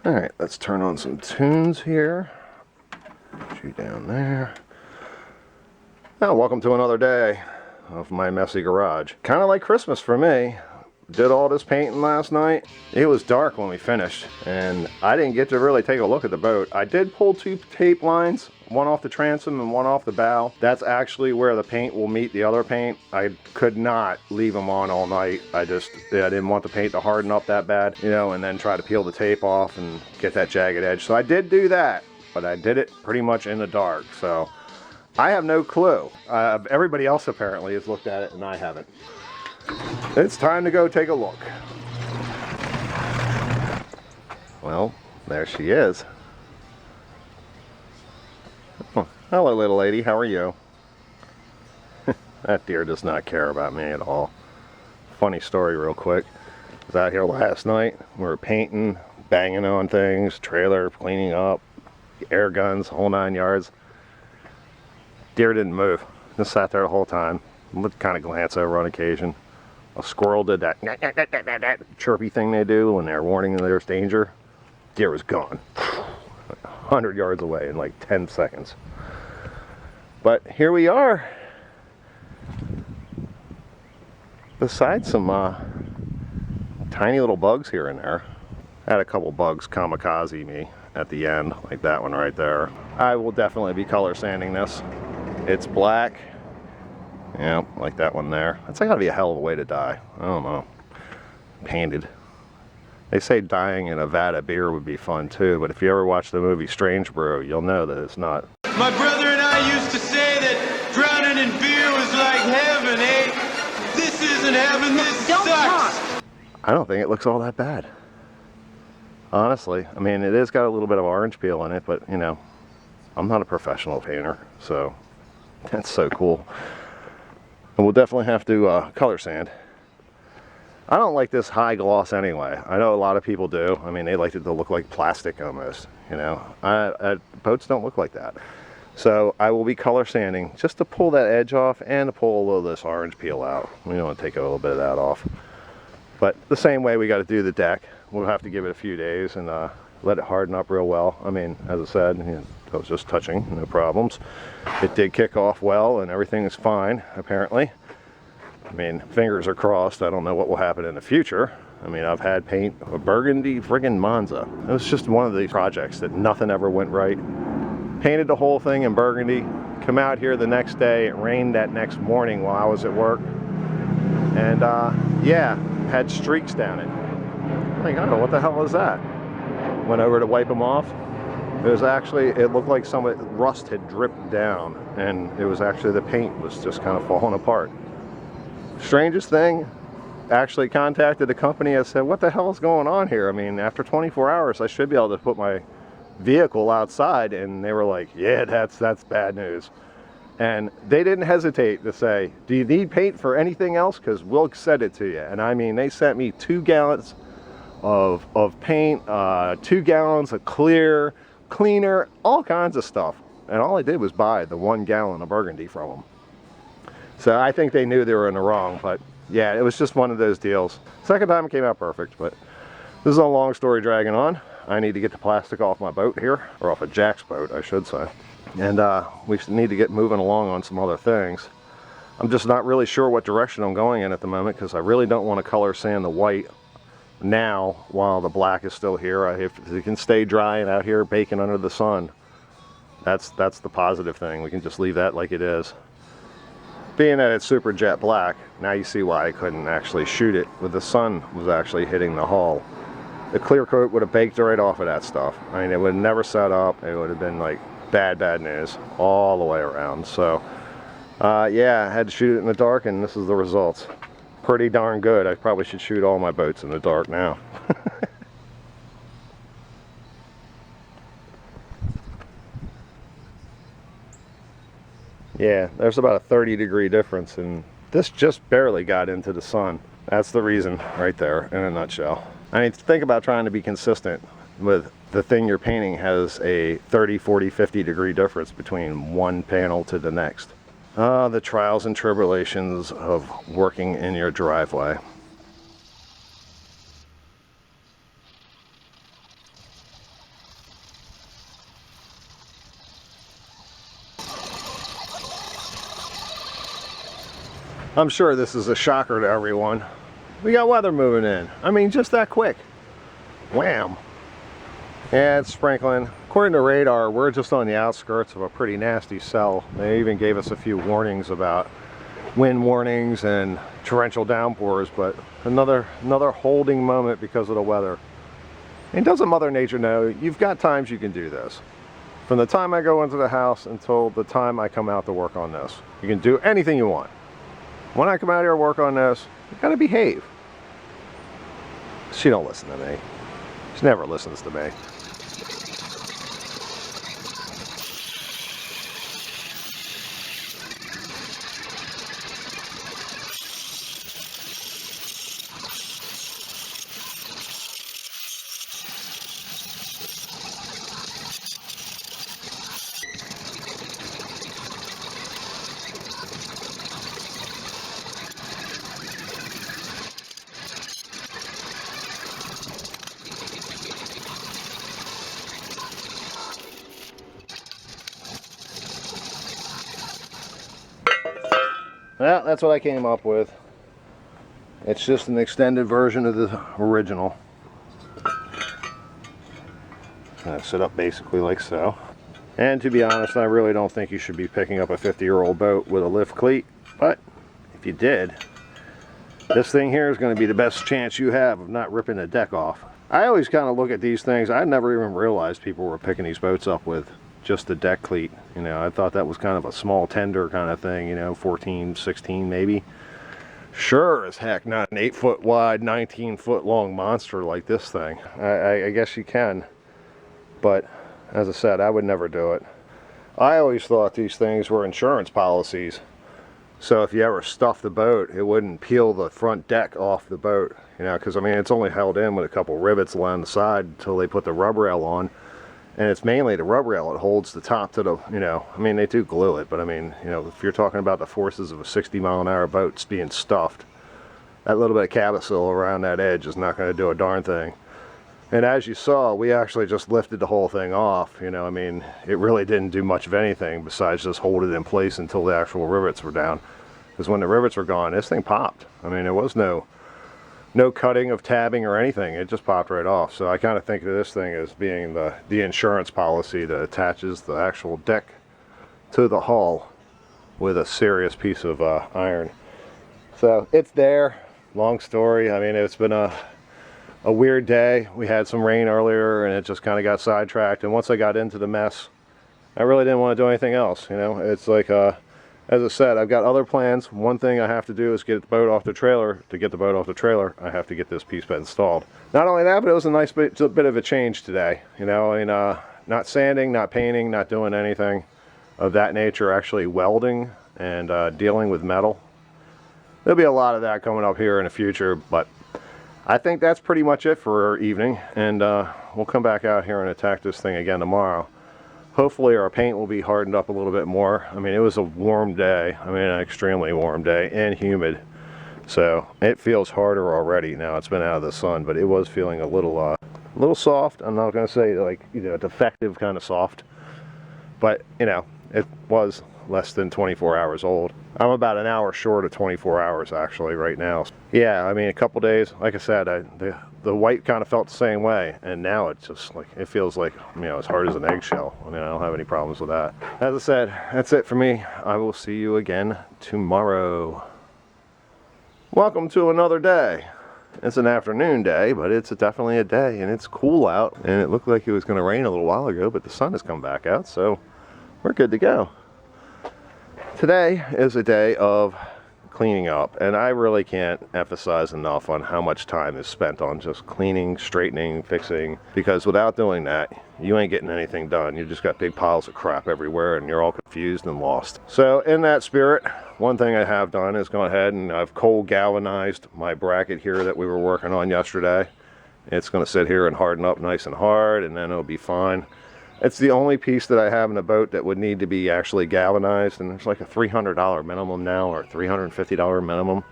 Alright, let's turn on some tunes here. Put you down there. Oh, welcome to another day of my messy garage. Kind of like Christmas for me. Did all this painting last night. It was dark when we finished, and I didn't get to really take a look at the boat. I did pull 2 tape lines, one off the transom and one off the bow. That's actually where the paint will meet the other paint. I could not leave them on all night. I didn't want the paint to harden up that bad, you know, and then try to peel the tape off and get that jagged edge. So I did do that, but I did it pretty much in the dark. So I have no clue. Everybody else apparently has looked at it and I haven't. It's time to go take a look. Well, there she is. Oh, hello, little lady. How are you? That deer does not care about me at all. Funny story real quick. I was out here last night. We were painting, banging on things, trailer, cleaning up, air guns, whole 9 yards. Deer didn't move. Just sat there the whole time. Would kind of glance over on occasion. A squirrel did that chirpy thing they do when they're warning that there's danger. Deer was gone. 100 yards away in like 10 seconds. But here we are. Besides some tiny little bugs here and there. I had a couple bugs kamikaze me at the end, like that one right there. I will definitely be color sanding this. It's black. Yeah, like that one there. That's gotta be a hell of a way to die. I don't know. Painted. They say dying in a vat of beer would be fun too, but if you ever watch the movie Strange Brew, you'll know that it's not. My brother and I used to say that drowning in beer was like heaven, eh? This isn't heaven, this sucks! I don't think it looks all that bad. Honestly, I mean, it has got a little bit of orange peel in it, but you know, I'm not a professional painter, so that's so cool. And we'll definitely have to color sand. I don't like this high gloss anyway. I know a lot of people do. I mean, they like it to look like plastic almost, you know. Boats don't look like that. So I will be color sanding just to pull that edge off and to pull a little of this orange peel out. We want to take a little bit of that off. But the same way we got to do the deck. We'll have to give it a few days and let it harden up real well. I mean, as I said, you know, I was just touching, no problems. It did kick off well and everything is fine, apparently. I mean, fingers are crossed. I don't know what will happen in the future. I mean, I've had paint a burgundy friggin' Monza. It was just one of these projects that nothing ever went right. Painted the whole thing in burgundy. Come out here the next day. It rained that next morning while I was at work. And yeah, had streaks down it. I'm like, oh, what the hell is that? Went over to wipe them off. It was actually, it looked like some rust had dripped down, and it was actually the paint was just kind of falling apart. Strangest thing, actually contacted the company and said, what the hell is going on here? I mean, after 24 hours, I should be able to put my vehicle outside, and they were like, yeah, that's bad news. And they didn't hesitate to say, do you need paint for anything else? Because we'll send it to you. And I mean, they sent me 2 gallons of paint, 2 gallons of cleaner, all kinds of stuff. And all I did was buy the 1 gallon of burgundy from them. So I think they knew they were in the wrong, but yeah, it was just one of those deals. Second time it came out perfect, but this is a long story dragging on. I need to get the plastic off my boat here, or off of Jack's boat, I should say. And we need to get moving along on some other things. I'm just not really sure what direction I'm going in at the moment, because I really don't want to color sand the white now while the black is still here. If it can stay dry and out here baking under the sun, that's the positive thing. We can just leave that like it is. Being that it's super jet black, now you see why I couldn't actually shoot it with the sun was actually hitting the hull. The clear coat would have baked right off of that stuff. I mean, it would have never set up. It would have been like bad news all the way around. So yeah, I had to shoot it in the dark, and this is the results. Pretty darn good. I probably should shoot all my boats in the dark now. Yeah, there's about a 30-degree difference, and this just barely got into the sun. That's the reason right there in a nutshell. I mean, think about trying to be consistent with the thing you're painting has a 30, 40, 50-degree difference between one panel to the next. The trials and tribulations of working in your driveway. I'm sure this is a shocker to everyone. We got weather moving in. I mean, just that quick. Wham! Yeah, it's sprinkling. According to radar, we're just on the outskirts of a pretty nasty cell. They even gave us a few warnings about wind warnings and torrential downpours, but another holding moment because of the weather. And doesn't Mother Nature know you've got times you can do this? From the time I go into the house until the time I come out to work on this. You can do anything you want. When I come out here and work on this, you gotta behave. She don't listen to me. She never listens to me. Well, that's what I came up with. It's just an extended version of the original. Set up basically like so. And to be honest, I really don't think you should be picking up a 50-year-old boat with a lift cleat. But if you did, this thing here is going to be the best chance you have of not ripping the deck off. I always kind of look at these things. I never even realized people were picking these boats up with just the deck cleat. You know, I thought that was kind of a small tender kind of thing, you know, 14, 16 maybe. Sure as heck not an 8-foot wide, 19-foot long monster like this thing. I guess you can, but as I said, I would never do it. I always thought these things were insurance policies, so if you ever stuff the boat, it wouldn't peel the front deck off the boat, you know, because I mean it's only held in with a couple rivets along the side until they put the rub rail on. And it's mainly the rub rail that holds the top to the, you know, I mean, they do glue it, but I mean, you know, if you're talking about the forces of a 60-mile-an-hour boat being stuffed, that little bit of cabosil around that edge is not going to do a darn thing. And as you saw, we actually just lifted the whole thing off, you know, I mean, it really didn't do much of anything besides just hold it in place until the actual rivets were down. Because when the rivets were gone, this thing popped. I mean, there was no cutting of tabbing or anything. It just popped right off. So I kind of think of this thing as being the insurance policy that attaches the actual deck to the hull with a serious piece of iron. So it's there. Long story. I mean, it's been a weird day. We had some rain earlier and it just kind of got sidetracked. And once I got into the mess, I really didn't want to do anything else. You know, it's like as I said, I've got other plans. One thing I have to do is get the boat off the trailer. To get the boat off the trailer, I have to get this piece bed installed. Not only that, but it was a nice bit of a change today. You know, I mean, not sanding, not painting, not doing anything of that nature. Actually welding and dealing with metal. There'll be a lot of that coming up here in the future, but I think that's pretty much it for our evening. And we'll come back out here and attack this thing again tomorrow. Hopefully our paint will be hardened up a little bit more. I mean, it was a warm day. I mean, an extremely warm day and humid. So it feels harder already. Now it's been out of the sun, but it was feeling a little soft. I'm not going to say like, you know, defective kind of soft, but you know, it was less than 24 hours old. I'm about an hour short of 24 hours actually right now. Yeah, I mean, a couple days, like I said, the white kind of felt the same way, and now it's just like, it feels like, you know, as hard as an eggshell. I mean, I don't have any problems with that. As I said, that's it for me. I will see you again tomorrow. Welcome to another day. It's an afternoon day, but it's definitely a day, and it's cool out, and it looked like it was going to rain a little while ago, but the sun has come back out, so we're good to go. Today is a day of cleaning up, and I really can't emphasize enough on how much time is spent on just cleaning, straightening, fixing, because without doing that, you ain't getting anything done. You just got big piles of crap everywhere and you're all confused and lost. So in that spirit, one thing I have done is gone ahead and I've cold galvanized my bracket here that we were working on yesterday. It's going to sit here and harden up nice and hard, and then it'll be fine. It's the only piece that I have in the boat that would need to be actually galvanized, and there's like a $300 minimum now, or $350 minimum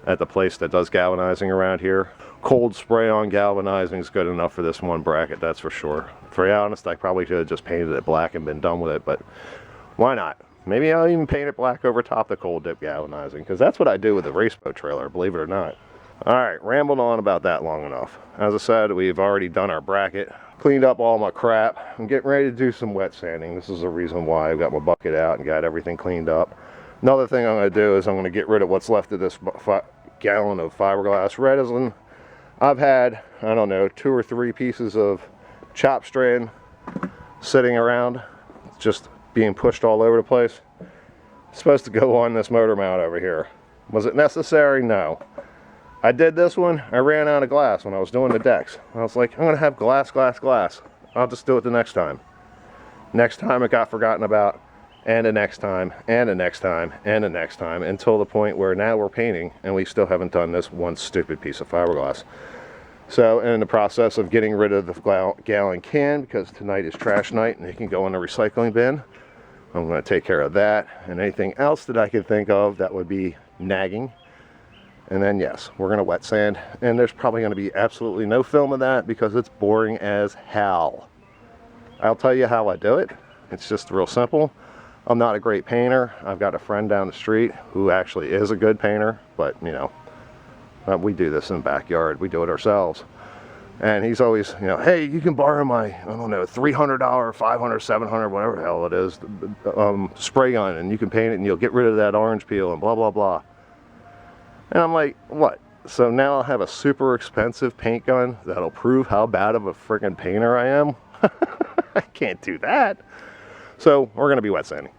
at the place that does galvanizing around here. Cold spray on galvanizing is good enough for this one bracket, that's for sure. To be honest, I probably should have just painted it black and been done with it, but why not? Maybe I'll even paint it black over top the cold dip galvanizing, because that's what I do with the race boat trailer, believe it or not. Alright, rambled on about that long enough. As I said, we've already done our bracket, cleaned up all my crap. I'm getting ready to do some wet sanding. This is the reason why I've got my bucket out and got everything cleaned up. Another thing I'm going to do is I'm going to get rid of what's left of this gallon of fiberglass resin. I've had, I don't know, 2 or 3 pieces of chop strand sitting around, just being pushed all over the place. It's supposed to go on this motor mount over here. Was it necessary? No. I did this one. I ran out of glass when I was doing the decks. I was like, I'm going to have glass. I'll just do it the next time. Next time it got forgotten about, and the next time, and the next time, and the next time, until the point where now we're painting and we still haven't done this one stupid piece of fiberglass. So in the process of getting rid of the gallon can, because tonight is trash night and it can go in the recycling bin, I'm going to take care of that and anything else that I can think of that would be nagging. And then yes, we're going to wet sand, and there's probably going to be absolutely no film of that because it's boring as hell. I'll tell you how I do it. It's just real simple. I'm not a great painter. I've got a friend down the street who actually is a good painter, but you know, we do this in the backyard. We do it ourselves. And he's always, you know, hey, you can borrow my, I don't know, $300, $500, $700, whatever the hell it is, spray gun, and you can paint it and you'll get rid of that orange peel and blah, blah, blah. And I'm like, what? So now I'll have a super expensive paint gun that'll prove how bad of a friggin' painter I am? I can't do that. So we're going to be wet sanding.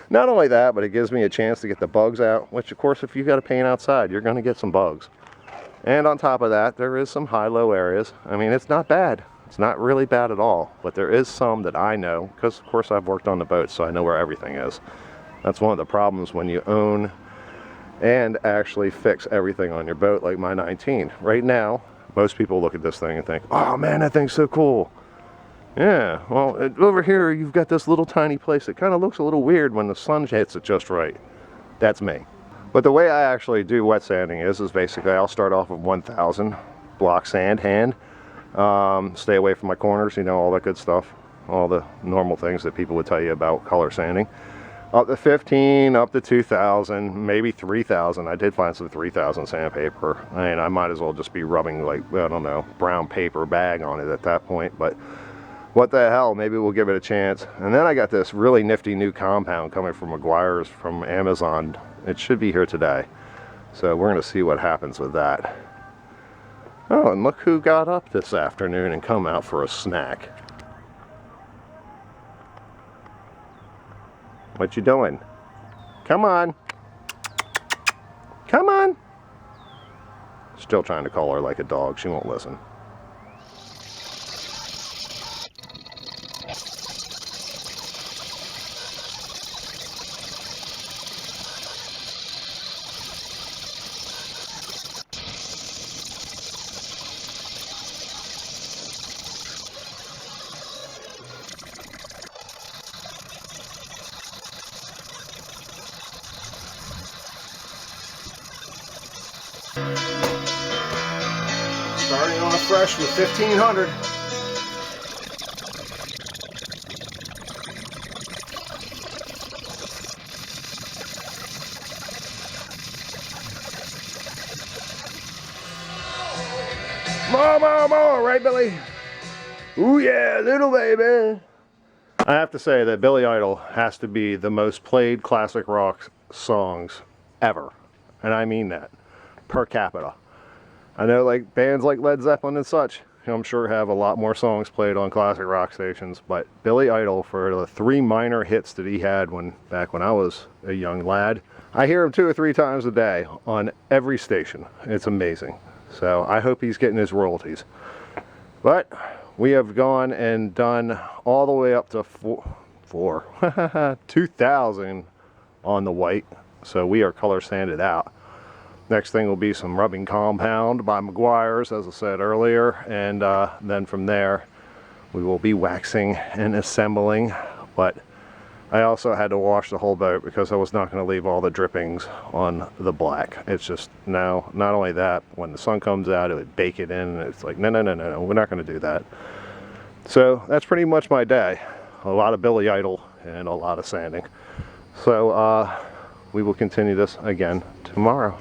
Not only that, but it gives me a chance to get the bugs out, which of course if you've got to paint outside, you're going to get some bugs. And on top of that, there is some high-low areas. I mean, it's not bad. It's not really bad at all. But there is some that I know, because of course I've worked on the boat, so I know where everything is. That's one of the problems when you own and actually fix everything on your boat like my 19. Right now, most people look at this thing and think, oh man, that thing's so cool. Yeah, well, over here you've got this little tiny place that kind of looks a little weird when the sun hits it just right. That's me. But the way I actually do wet sanding is basically I'll start off with 1000 block sand hand. Stay away from my corners, you know, all that good stuff. All the normal things that people would tell you about color sanding. Up to 15, up to 2000, maybe 3000. I did find some 3000 sandpaper. I mean, I might as well just be rubbing like, I don't know, brown paper bag on it at that point. But what the hell, maybe we'll give it a chance. And then I got this really nifty new compound coming from McGuire's from Amazon. It should be here today. So we're going to see what happens with that. Oh, and look who got up this afternoon and come out for a snack. What you doing? Come on. Come on. Still trying to call her like a dog. She won't listen. Starting off fresh with 1500. More, right, Billy? Ooh yeah, little baby. I have to say that Billy Idol has to be the most played classic rock songs ever. And I mean that, per capita. I know like bands like Led Zeppelin and such, I'm sure have a lot more songs played on classic rock stations, but Billy Idol, for the 3 minor hits that he had back when I was a young lad, I hear him 2 or 3 times a day on every station. It's amazing. So I hope he's getting his royalties. But we have gone and done all the way up to 2000 on the white. So we are color sanded out. Next thing will be some rubbing compound by McGuire's, as I said earlier, and then from there we will be waxing and assembling. But I also had to wash the whole boat because I was not going to leave all the drippings on the black. It's just, no, not only that, when the sun comes out it would bake it in, and it's like, no, we're not going to do that. So that's pretty much my day. A lot of Billy Idol and a lot of sanding. So we will continue this again tomorrow.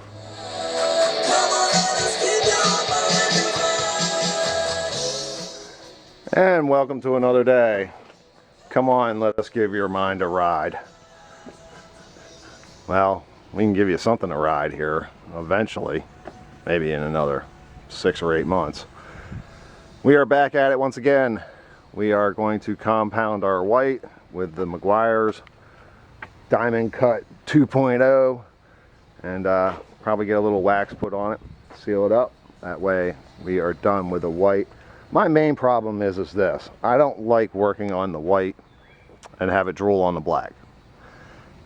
And welcome to another day. Come on, let us give your mind a ride. Well, we can give you something to ride here eventually, maybe in another 6 or 8 months. We are back at it once again. We are going to compound our white with the Meguiar's Diamond Cut 2.0 and probably get a little wax put on it, seal it up. That way we are done with the white. My main problem is this. I don't like working on the white and have it drool on the black.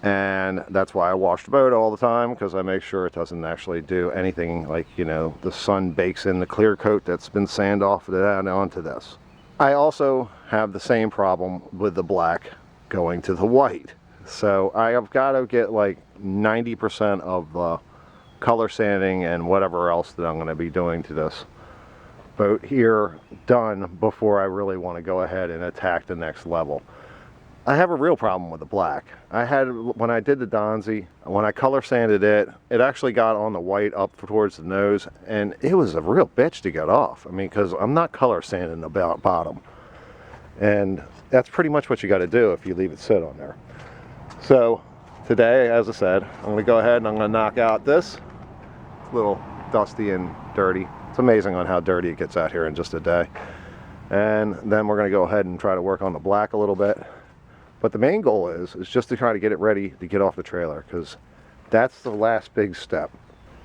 And that's why I wash the boat all the time, because I make sure it doesn't actually do anything like, you know, the sun bakes in the clear coat that's been sanded off that onto this. I also have the same problem with the black going to the white. So I have got to get like 90% of the color sanding and whatever else that I'm going to be doing to this boat here done before I really want to go ahead and attack the next level. I have a real problem with the black. When I did the Donzi, when I color sanded it, it actually got on the white up towards the nose, and it was a real bitch to get off. I mean, because I'm not color sanding the bottom. And that's pretty much what you got to do if you leave it sit on there. So today, as I said, I'm going to go ahead and I'm going to knock out this. It's a little dusty and dirty. It's amazing on how dirty it gets out here in just a day. And then we're going to go ahead and try to work on the black a little bit. But the main goal is just to try to get it ready to get off the trailer, because that's the last big step.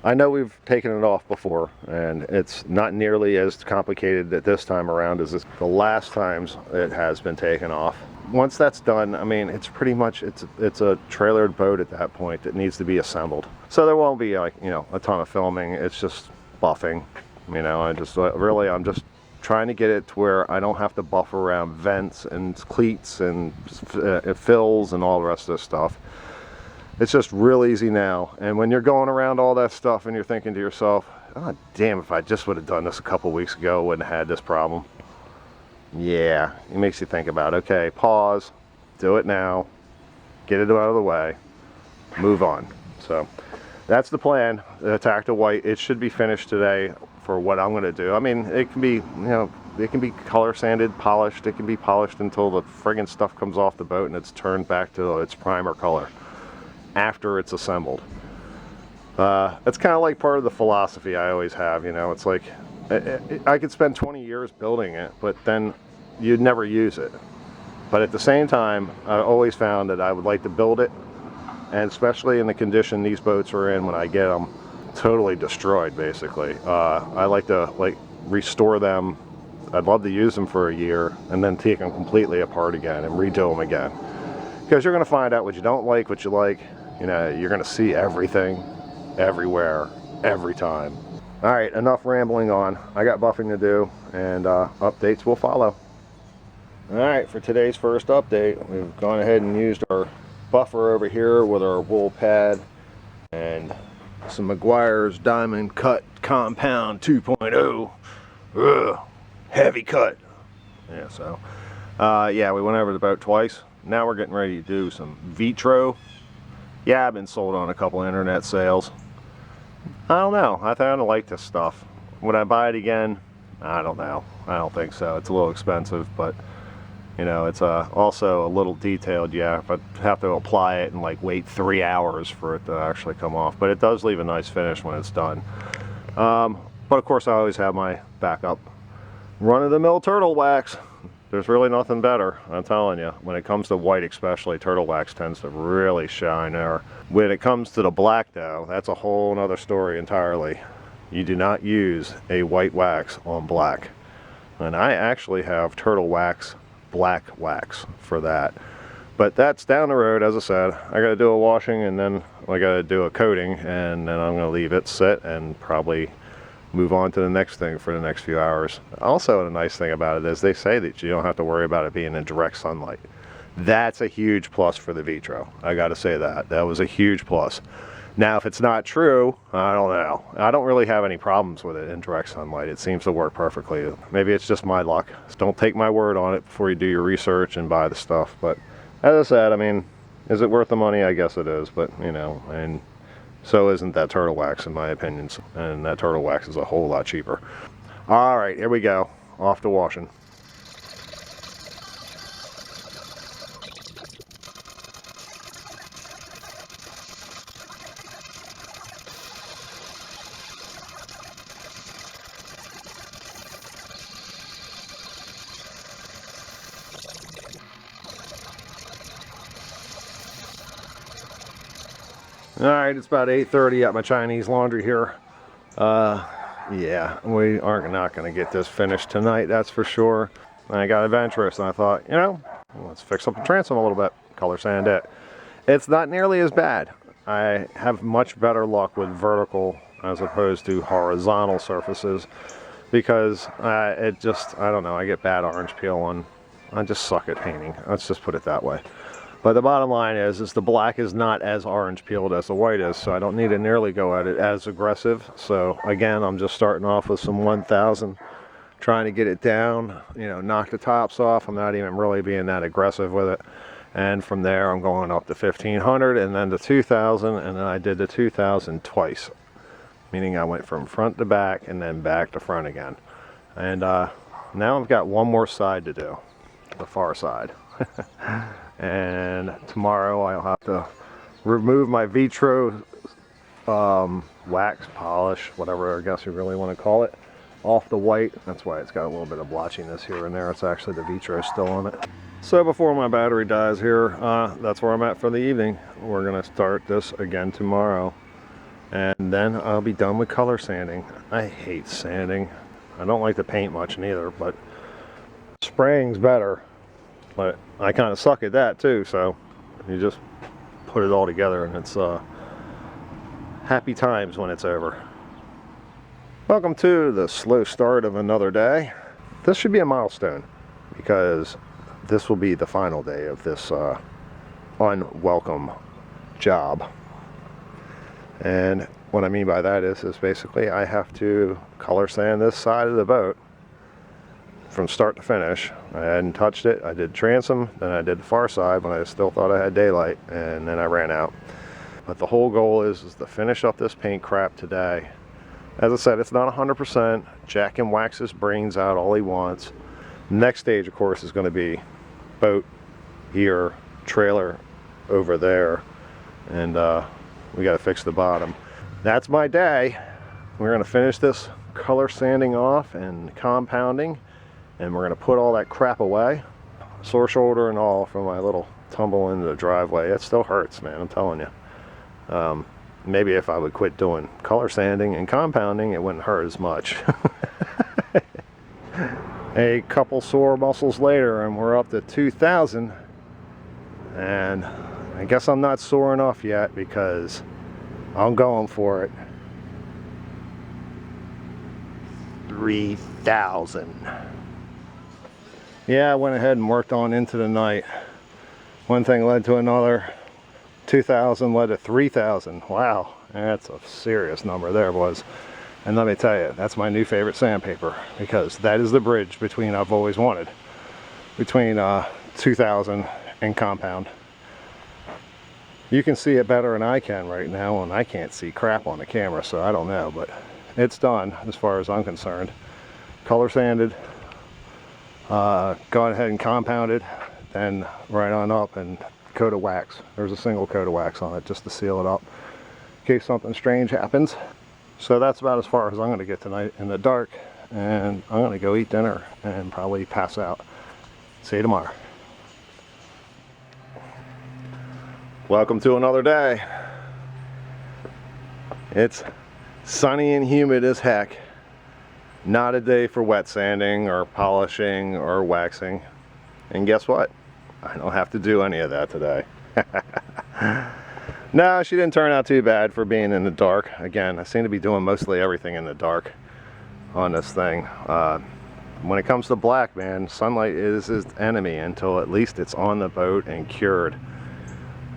I know we've taken it off before, and it's not nearly as complicated at this time around as the last times it has been taken off. Once that's done, I mean, it's pretty much, it's a trailered boat at that point that needs to be assembled. So there won't be, like, you know, a ton of filming. It's just buffing. You know, I'm just trying to get it to where I don't have to buff around vents and cleats and fills and all the rest of this stuff. It's just real easy now. And when you're going around all that stuff and you're thinking to yourself, oh damn, if I just would have done this a couple weeks ago, I wouldn't have had this problem. Yeah, it makes you think about, okay, pause, do it now, get it out of the way, move on. So that's the plan. Attack the white. It should be finished today for what I'm going to do. I mean, it can be, you know, it can be color sanded, polished. It can be polished until the friggin' stuff comes off the boat and it's turned back to its primer color after it's assembled. It's kind of like part of the philosophy I always have, you know. It's like I could spend 20 years building it, but then you'd never use it. But at the same time, I always found that I would like to build it, and especially in the condition these boats are in when I get them totally destroyed, basically. I like to restore them. I'd love to use them for a year and then take them completely apart again and redo them again. Because you're going to find out what you don't like, what you like. You know, you're going to see everything, everywhere, every time. All right, enough rambling on. I got buffing to do, and updates will follow. All right, for today's first update, we've gone ahead and used our buffer over here with our wool pad and some Meguiar's Diamond Cut Compound 2.0. Ugh, heavy cut. Yeah, so yeah, we went over the boat twice. Now we're getting ready to do some vitro. Yeah, I've been sold on a couple internet sales. I don't know. I kind of like this stuff. Would I buy it again? I don't know. I don't think so. It's a little expensive, but you know, it's also a little detailed. Yeah, if I have to apply it and like wait 3 hours for it to actually come off, but it does leave a nice finish when it's done. But of course, I always have my backup run-of-the-mill turtle wax. There's really nothing better, I'm telling you. When it comes to white especially, turtle wax tends to really shine there. When it comes to the black though, that's a whole nother story entirely. You do not use a white wax on black. And I actually have turtle wax, black wax for that. But that's down the road. As I said, I gotta do a washing and then I gotta do a coating, and then I'm gonna leave it sit and probably move on to the next thing for the next few hours. Also, the nice thing about it is they say that you don't have to worry about it being in direct sunlight. That's a huge plus for the Vitro. I gotta say that. That was a huge plus. Now, if it's not true, I don't know. I don't really have any problems with it in direct sunlight. It seems to work perfectly. Maybe it's just my luck. So don't take my word on it before you do your research and buy the stuff. But As I said, I mean, is it worth the money? I guess it is, but you know, and so isn't that turtle wax in my opinion, and that turtle wax is a whole lot cheaper. All right, here we go, off to washing. All right, it's about 8:30 at my Chinese laundry here. Yeah, we aren't not going to get this finished tonight, that's for sure. I got adventurous and I thought, you know, let's fix up the transom a little bit, color sand it. It's not nearly as bad. I have much better luck with vertical as opposed to horizontal surfaces because it just, I don't know, I get bad orange peel on, I just suck at painting. Let's just put it that way. But the bottom line is the black is not as orange peeled as the white is, so I don't need to nearly go at it as aggressive. So again, I'm just starting off with some 1000, trying to get it down, you know, knock the tops off. I'm not even really being that aggressive with it. And from there, I'm going up to 1500 and then to 2000, and then I did the 2000 twice, meaning I went from front to back and then back to front again. And now I've got one more side to do, the far side. And tomorrow I'll have to remove my vitro wax polish, whatever I guess you really want to call it, off the white. That's why it's got a little bit of blotchiness here and there. It's actually the vitro still on it. So before my battery dies here, that's where I'm at for the evening. We're gonna start this again tomorrow, and then I'll be done with color sanding. I hate sanding. I don't like to paint much neither, but spraying's better. But I kind of suck at that too, so you just put it all together and it's happy times when it's over. Welcome to the slow start of another day. This should be a milestone because this will be the final day of this unwelcome job. And what I mean by that is basically I have to color sand this side of the boat from start to finish. I hadn't touched it. I did transom, then I did the far side when I still thought I had daylight, and then I ran out. But the whole goal is to finish up this paint crap today. As I said, it's not 100%. Jack can wax his brains out all he wants. Next stage, of course, is going to be boat here, trailer over there, and we got to fix the bottom. That's my day. We're going to finish this color sanding off and compounding, and we're going to put all that crap away. Sore shoulder and all from my little tumble into the driveway. It still hurts, man, I'm telling you. Maybe if I would quit doing color sanding and compounding, it wouldn't hurt as much. A couple sore muscles later and we're up to 2000, and I guess I'm not sore enough yet because I'm going for it. 3000. Yeah, I went ahead and worked on into the night. One thing led to another. 2000 led to 3000. Wow, that's a serious number there, boys. And let me tell you, that's my new favorite sandpaper because that is the bridge between I've always wanted, between 2000 and compound. You can see it better than I can right now, and I can't see crap on the camera, so I don't know, but it's done as far as I'm concerned. Color sanded, gone ahead and compounded, then right on up and coat of wax. There's a single coat of wax on it just to seal it up in case something strange happens. So that's about as far as I'm going to get tonight in the dark, and I'm going to go eat dinner and probably pass out. See you tomorrow. Welcome to another day. It's sunny and humid as heck. Not a day for wet sanding or polishing or waxing. And guess what? I don't have to do any of that today. No, she didn't turn out too bad for being in the dark. Again, I seem to be doing mostly everything in the dark on this thing. When it comes to black, man, sunlight is his enemy until at least it's on the boat and cured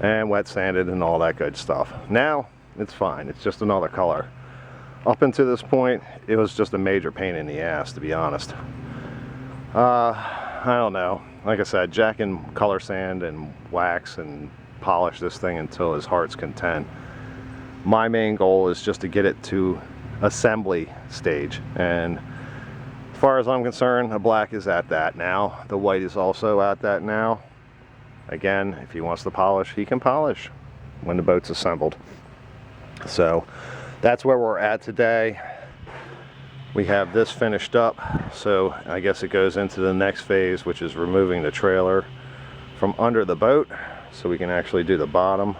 and wet sanded and all that good stuff. Now, it's fine. It's just another color. Up until this point, it was just a major pain in the ass, to be honest. I don't know. like I said, Jack can color sand and wax and polish this thing until his heart's content. My main goal is just to get it to assembly stage, and as far as I'm concerned, the black is at that now. The white is also at that now. Again, if he wants to polish, he can polish when the boat's assembled. So that's where we're at today. We have this finished up, so I guess it goes into the next phase, which is removing the trailer from under the boat so we can actually do the bottom.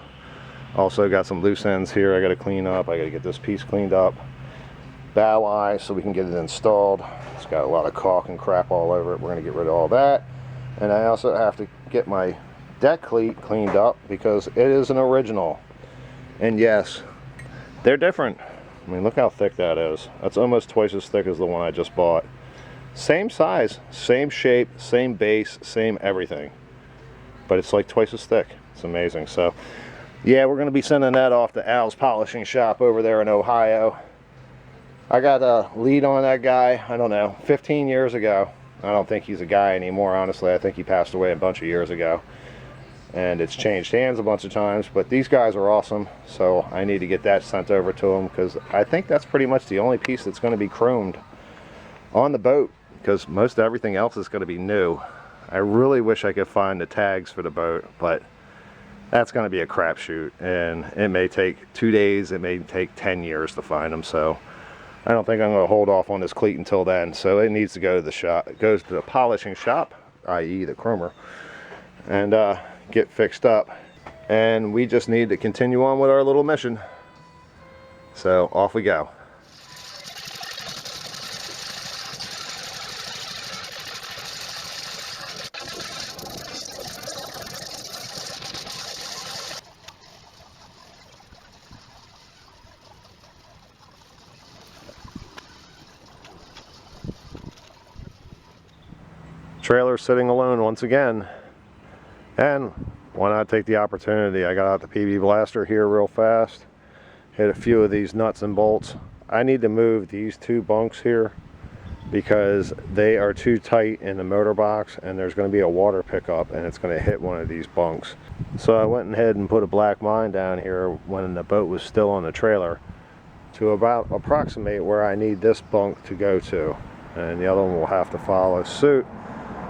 Also got some loose ends here I got to clean up. I got to get this piece cleaned up. Bow eye so we can get it installed. It's got a lot of caulk and crap all over it. We're going to get rid of all that. And I also have to get my deck cleat cleaned up because it is an original. And yes, they're different. I mean, look how thick that is. That's almost twice as thick as the one I just bought. Same size, same shape, same base, same everything. But it's like twice as thick. It's amazing. So, yeah, we're going to be sending that off to Al's polishing shop over there in Ohio. I got a lead on that guy, I don't know, 15 years ago. I don't think he's a guy anymore, honestly. I think he passed away a bunch of years ago. And it's changed hands a bunch of times, but these guys are awesome, so I need to get that sent over to them because I think that's pretty much the only piece that's going to be chromed on the boat, because most everything else is going to be new. I really wish I could find the tags for the boat, but that's going to be a crapshoot, and it may take 2 days, it may take 10 years to find them, so I don't think I'm going to hold off on this cleat until then. So it needs to go to the shop. It goes to the polishing shop, i.e. the chromer, and get fixed up, and we just need to continue on with our little mission. So off we go. Trailer sitting alone once again. And why not take the opportunity? I got out the PB blaster here real fast, hit a few of these nuts and bolts. I need to move these two bunks here because they are too tight in the motor box, and there's going to be a water pickup and it's going to hit one of these bunks. So I went ahead and put a black line down here when the boat was still on the trailer to about approximate where I need this bunk to go to, and the other one will have to follow suit.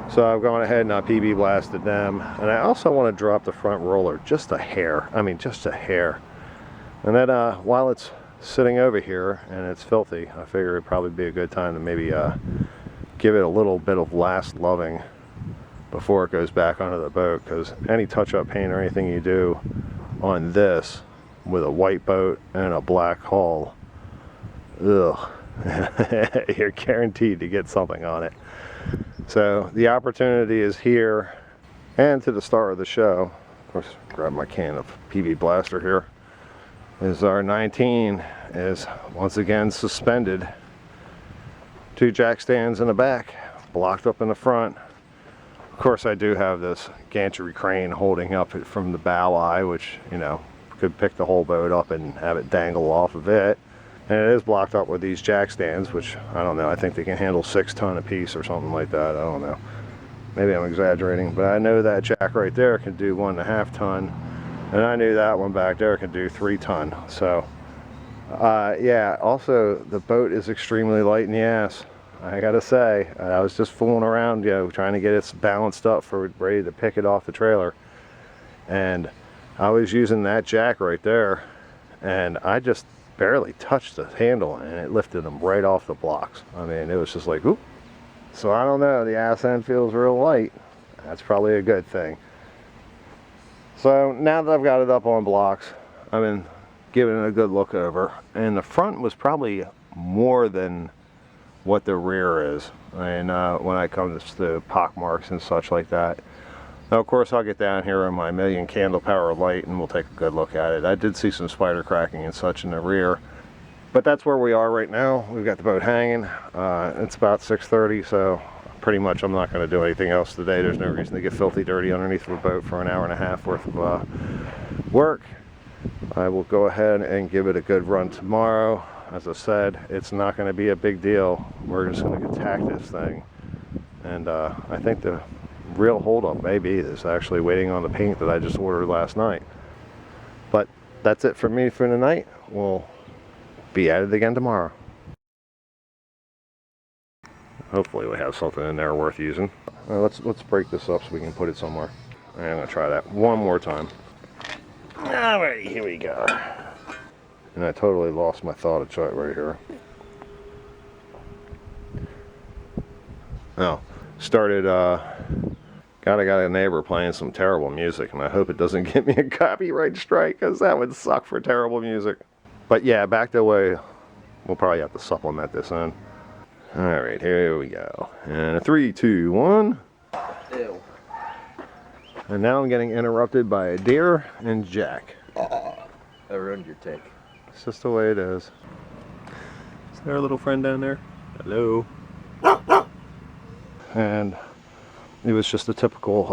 So I've gone ahead and I PB blasted them, and I also want to drop the front roller just a hair. I mean, just a hair. And then while it's sitting over here and it's filthy, I figure it'd probably be a good time to maybe give it a little bit of last loving before it goes back onto the boat, because any touch-up paint or anything you do on this with a white boat and a black hull, ugh, you're guaranteed to get something on it. So the opportunity is here. And to the start of the show, of course, grab my can of PB blaster here, is our 19 is once again suspended. 2 jack stands in the back, blocked up in the front. Of course, I do have this gantry crane holding up it from the bow eye, which, you know, could pick the whole boat up and have it dangle off of it. And it is blocked up with these jack stands, which, I don't know, I think they can handle 6 ton a piece or something like that. I don't know. Maybe I'm exaggerating, but I know that jack right there can do 1.5 ton. And I knew that one back there could do 3 ton. So, yeah, also the boat is extremely light in the ass. I gotta say, I was just fooling around, you know, trying to get it balanced up for ready to pick it off the trailer. And I was using that jack right there, and I just barely touched the handle and it lifted them right off the blocks. I mean, it was just like, oop. So I don't know, the ass end feels real light. That's probably a good thing. So now that I've got it up on blocks, I've been giving it a good look over, and the front was probably more than what the rear is. And when I come to pock marks and such like that. Now, of course, I'll get down here on my 1,000,000 candle power light and we'll take a good look at it. I did see some spider cracking and such in the rear, but that's where we are right now. We've got the boat hanging. It's about 6:30, so pretty much I'm not going to do anything else today. There's no reason to get filthy dirty underneath the boat for an hour and a half worth of work. I will go ahead and give it a good run tomorrow. As I said, it's not going to be a big deal. We're just going to attack this thing, and I think the real holdup may be this actually waiting on the paint that I just ordered last night. But that's it for me for tonight. We'll be at it again tomorrow. Hopefully we have something in there worth using. Let's break this up so we can put it somewhere. I'm gonna try that one more time. Alrighty, here we go. And I totally lost my thought of chart right here. Oh, started, got a neighbor playing some terrible music, and I hope it doesn't get me a copyright strike, because that would suck for terrible music. But yeah, back the way, we'll probably have to supplement this in. Alright, here we go. And 3, 2, 1. Ew. And now I'm getting interrupted by a deer and Jack. I ruined your take. It's just the way it is. Is there a little friend down there? Hello. And it was just a typical